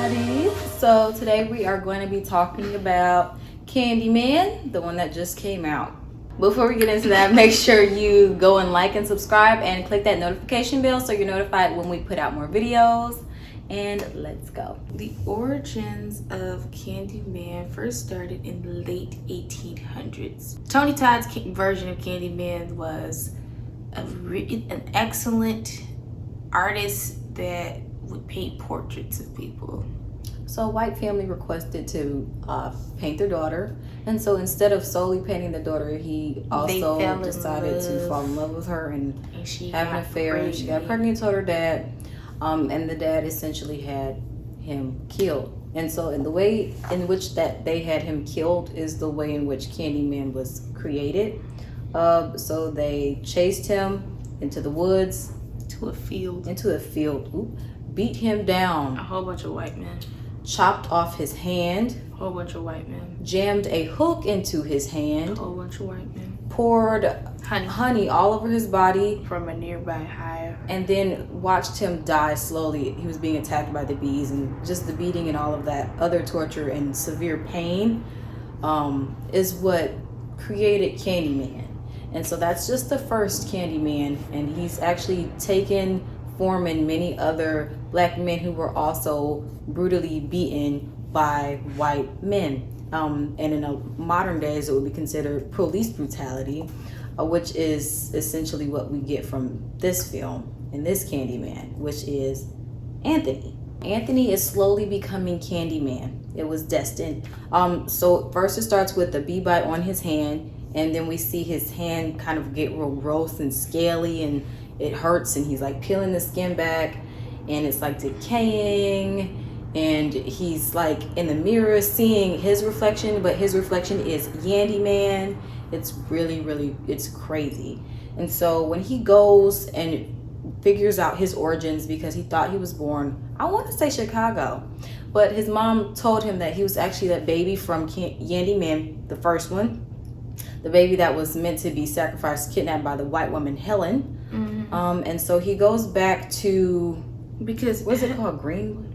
everybody. So today we are going to be talking about Candyman, the one that just came out. Before we get into that, make sure you go and like and subscribe and click that notification bell so you're notified when we put out more videos. And let's go. The origins of Candyman first started in the late 1800s. Tony Todd's version of Candyman was an excellent artist that would paint portraits of people. So a white family requested to paint their daughter, and so instead of solely painting the daughter, he also decided to fall in love with her and have an affair. And she got pregnant, told her dad, and the dad essentially had him killed. And so in the way in which that they had him killed is the way in which Candyman was created. So they chased him into the woods, into a field, beat him down. A whole bunch of white men. Chopped off his hand. A whole bunch of white men. Jammed a hook into his hand. A whole bunch of white men. Poured honey all over his body. From a nearby hive. And then watched him die slowly. He was being attacked by the bees, and just the beating and all of that other torture and severe pain is what created Candyman. And so that's just the first Candyman, and he's actually taken form in many other black men who were also brutally beaten by white men. And in a modern days, it would be considered police brutality, which is essentially what we get from this film and this Candyman, which is Anthony. Anthony is slowly becoming Candyman. It was destined. So first it starts with the bee bite on his hand, and then we see his hand kind of get real gross and scaly, and it hurts, and he's like peeling the skin back, and it's like decaying, and he's like in the mirror seeing his reflection, but his reflection is Yandyman. It's really, it's crazy. And so when he goes and figures out his origins, because he thought he was born, I want to say Chicago, but his mom told him that he was actually that baby from Yandyman, the first one. The baby that was meant to be sacrificed, kidnapped by the white woman Helen. Mm-hmm. And so he goes back to, because what's it called? Greenwood?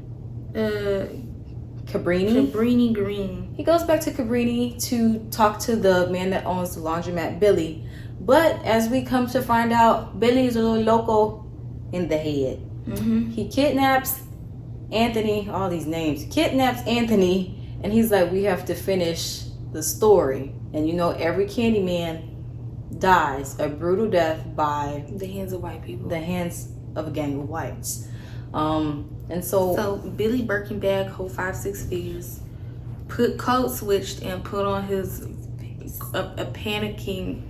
Cabrini Green. He goes back to Cabrini to talk to the man that owns the laundromat, Billy. But as we come to find out, Billy is a little loco in the head. Mm-hmm. He kidnaps Anthony, all these names, kidnaps Anthony, and he's like, we have to finish the story. And you know, every Candyman dies a brutal death by the hands of white people. The hands of a gang of whites. And so Billy Birkenbag, hold 5-6 figures, code switched and put on his a panicking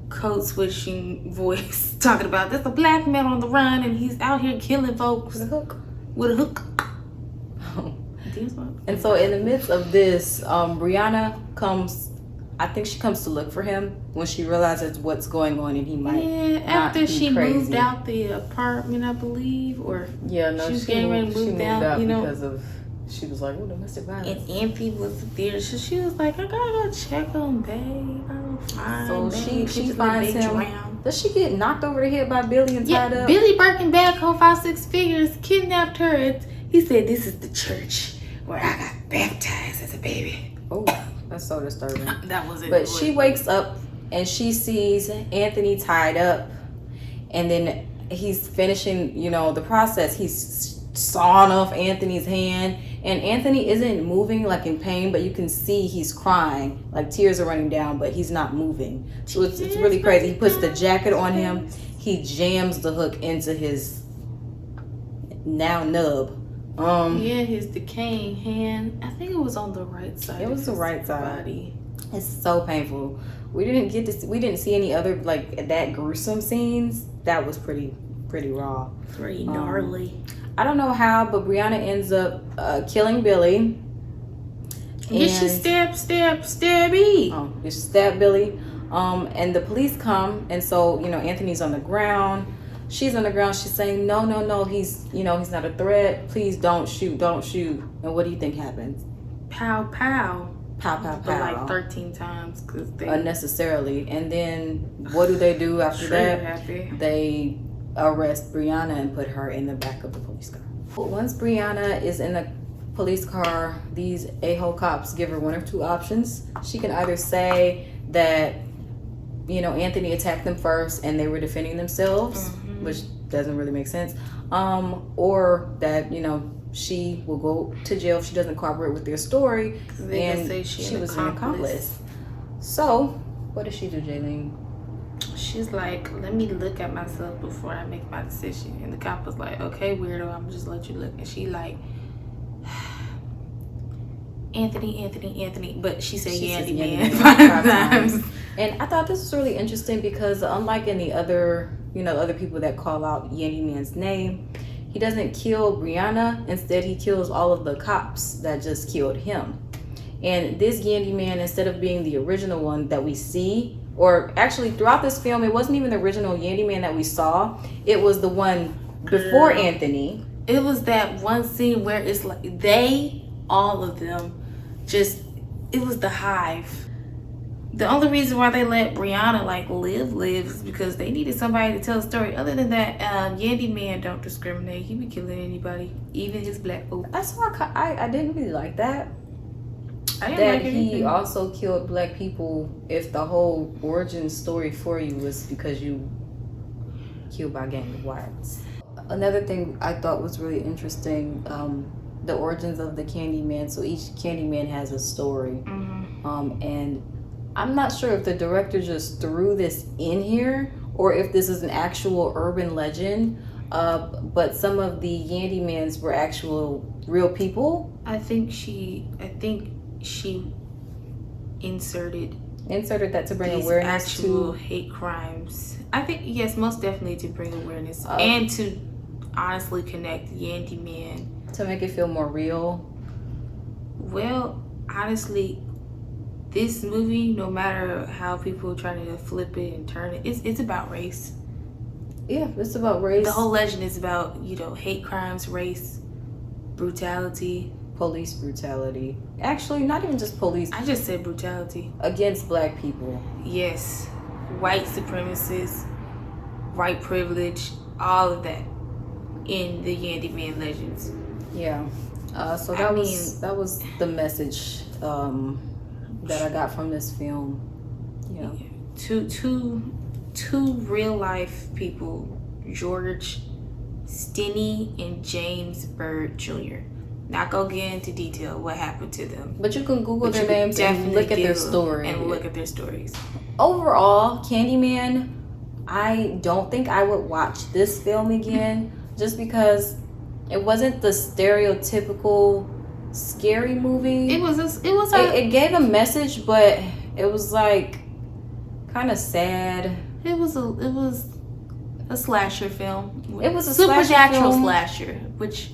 code switching voice, talking about there's a black man on the run and he's out here killing folks with a hook. And so in the midst of this, Brianna comes. I think she comes to look for him when she realizes what's going on, and he might after she moved out the apartment, I believe, or she was getting ready to move out, because of she was like, oh, domestic violence. And Anthony was there, so she was like, I gotta go check on Babe. She finds him. Does she get knocked over the head by Billy and tied up? Billy Birkenbag, hold 5-6 figures, kidnapped her. He said, this is the church where I got baptized as a baby. Oh. That's so disturbing. That was it. But she wakes up and she sees Anthony tied up, and then he's finishing, the process. He's sawing off Anthony's hand, and Anthony isn't moving like in pain, but you can see he's crying, like tears are running down, but he's not moving. So it's really crazy. He puts the jacket on him. He jams the hook into his now nub. His decaying hand. I think it was on the right side. It was the right side. Body. It's so painful. We didn't see any other like that gruesome scenes. That was pretty raw. Pretty gnarly. I don't know how, but Brianna ends up killing Billy. Did she stabby? Oh, she stabbed Billy. And the police come, and so Anthony's on the ground. She's on the ground. She's saying, no, he's not a threat. Please don't shoot. And what do you think happens? Pow, pow. Pow, pow, pow. But like 13 times. Cause they unnecessarily. And then what do they do after that? They arrest Brianna and put her in the back of the police car. But once Brianna is in the police car, these a-hole cops give her one of two options. She can either say that, you know, Anthony attacked them first and they were defending themselves, which doesn't really make sense, or that, you know, she will go to jail if she doesn't cooperate with their story, and say she was an accomplice. So what did she do, Jaylene? She's like, let me look at myself before I make my decision. And the cop was like, okay, weirdo, I'm just let you look. And she like, Anthony, but she said Yandy Man 5 times. And I thought this was really interesting because unlike in the other, you know, other people that call out Yandy Man's name, he doesn't kill Brianna. Instead, he kills all of the cops that just killed him. And this Yandy Man, instead of being the original one that we see, or actually throughout this film, it wasn't even the original Yandy Man that we saw. It was the one before Anthony. It was that one scene where it's like all of them, just, it was the hive. The only reason why they let Brianna like live is because they needed somebody to tell a story. Other than that, Yandy Man don't discriminate. He be killing anybody, even his black folk. That's why I didn't really like that. I didn't That like he anything. also killed black people if the whole origin story for you was because you killed by a gang of whites. Another thing I thought was really interesting, the origins of the Candyman. So each Candyman has a story. And I'm not sure if the director just threw this in here or if this is an actual urban legend. But some of the Yandymans were actual real people. I think she inserted That to bring these awareness actual to. hate crimes. I think, yes, most definitely to bring awareness Oh. and to honestly connect Yandy Man. To make it feel more real. Well, honestly, this movie, no matter how people try to flip it and turn it, it's about race. Yeah, it's about race. The whole legend is about, you know, hate crimes, race, brutality. Police brutality. Actually, not even just police. I just said brutality. Against black people. Yes. White supremacists, white privilege, all of that in the Yandy Man legends. Yeah. So that was the message that I got from this film. Yeah. Two real life people, George Stinney and James Byrd Jr. Not gonna get into detail what happened to them. But you can Google But their you can names and definitely look at their story. and look at their stories. Overall, Candyman, I don't think I would watch this film again just because it wasn't the stereotypical scary movie. It It gave a message, but it was like kind of sad. It was a slasher film. It was a supernatural slasher film. slasher, which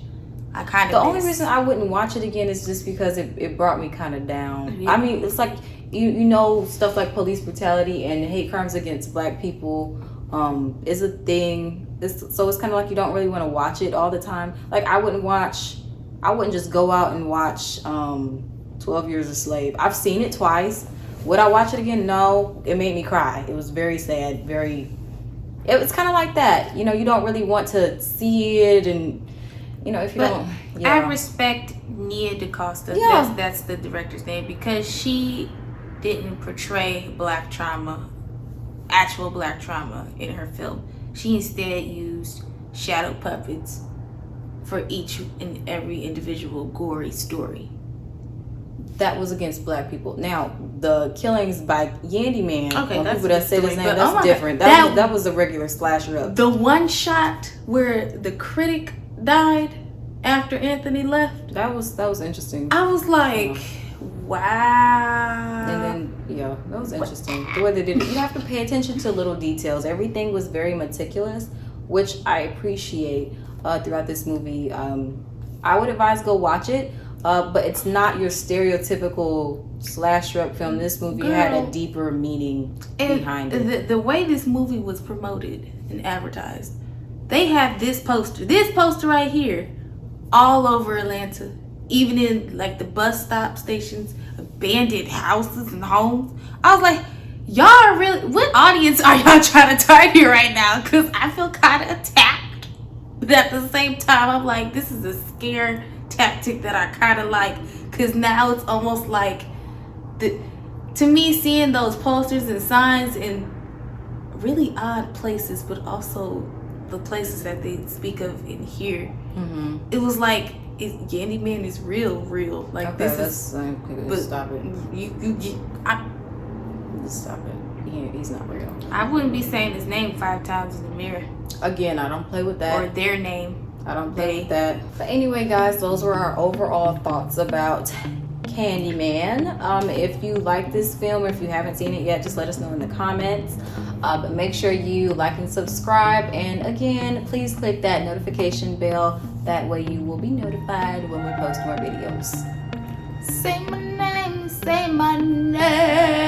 I kind of. The only reason I wouldn't watch it again is just because it brought me kind of down. Yeah. I mean, it's like you know stuff like police brutality and hate crimes against black people is a thing. So it's kind of like you don't really want to watch it all the time. Like I wouldn't just go out and watch 12 Years a Slave. I've seen it twice. Would I watch it again? No. It made me cry. It was very sad. It was kind of like that. You know, you don't really want to see it, and you know if you don't. Yeah. I respect Nia DaCosta. Yeah. That's the director's name, because she didn't portray black trauma, actual black trauma in her film. She instead used shadow puppets for each and every individual gory story. That was against black people. Now, the killings by Yandy Man, Okay, that's people that a say his story, name, but that's oh my different. God, That was a regular slasher up. The one shot where the critic died after Anthony left, That was interesting. I was like, wow. And then, yeah, that was interesting. The way they did it. You have to pay attention to little details. Everything was very meticulous, which I appreciate throughout this movie. I would advise go watch it, but it's not your stereotypical slasher up film. This movie had a deeper meaning behind it. The way this movie was promoted and advertised, they have this poster right here, all over Atlanta, even in like the bus stop stations, abandoned houses and homes. I was like, y'all are really, what audience are y'all trying to target right now? Because I feel kind of attacked. But at the same time, I'm like, this is a scare tactic that I kind of like, because now it's almost like to me, seeing those posters and signs in really odd places, but also the places that they speak of in here, it was like Candyman is real. Like, Okay, this is. But stop it. Just stop it. He's not real. I wouldn't be saying his name 5 times in the mirror. Again, I don't play with that. Or their name. I don't play with that. But anyway, guys, those were our overall thoughts about Candyman. If you like this film, or if you haven't seen it yet, just let us know in the comments. But make sure you like and subscribe. And again, please click that notification bell. That way you will be notified when we post more videos. Say my name, say my name.